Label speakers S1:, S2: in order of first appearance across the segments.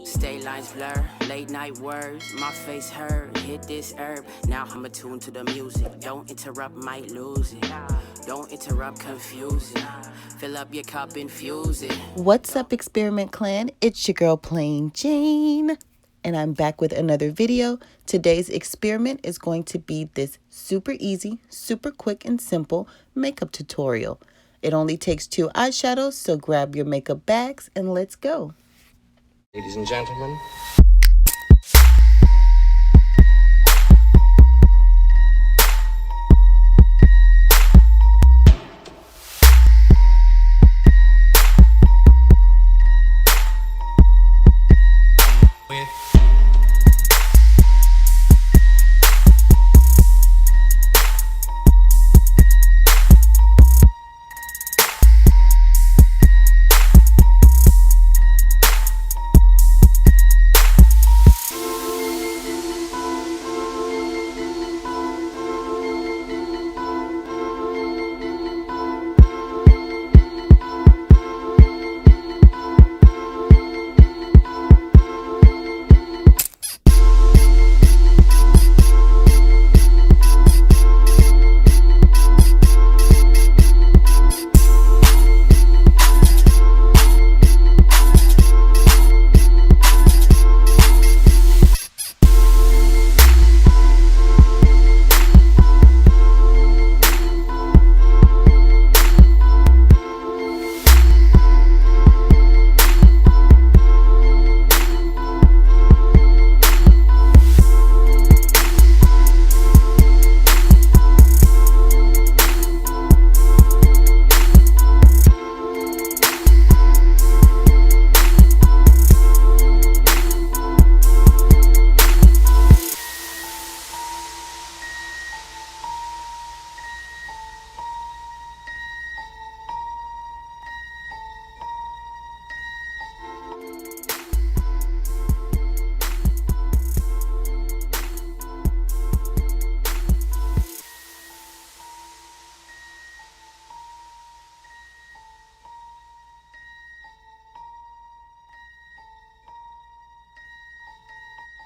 S1: Stay lines blur, late night words, my face hurt, hit this herb. Now I'm attuned to the music. Don't interrupt, might lose it. Don't interrupt, confuse it. Fill up your cup, infuse it.
S2: What's up, Experiment Clan? It's your girl Plain Jane, and I'm back with another video. Today's experiment is going to be this super easy, super quick and simple makeup tutorial. It only takes 2 eyeshadows, so grab your makeup bags and let's go.
S3: Ladies and gentlemen.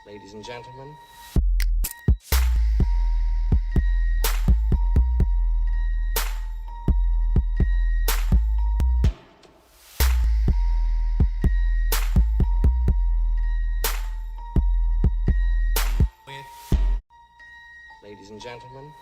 S3: Ladies and gentlemen. Ladies and gentlemen.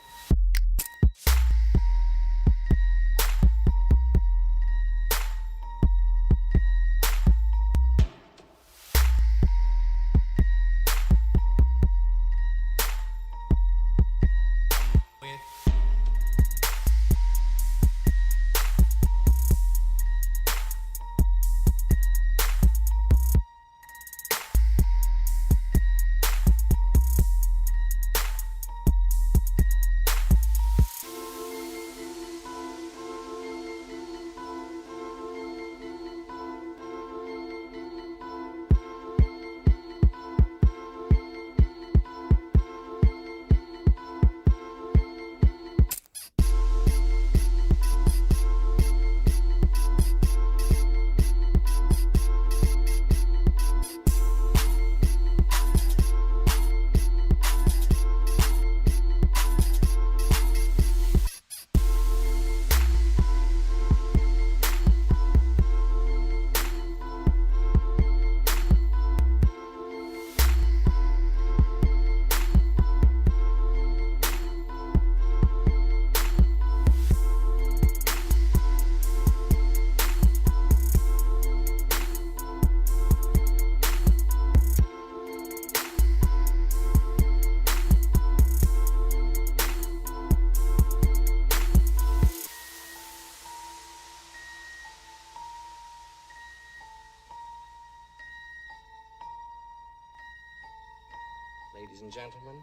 S3: Ladies and gentlemen.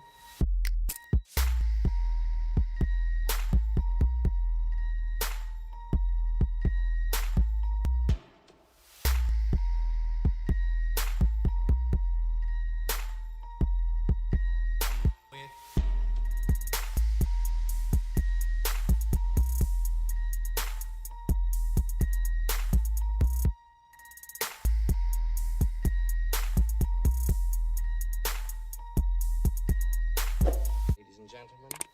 S3: gentlemen.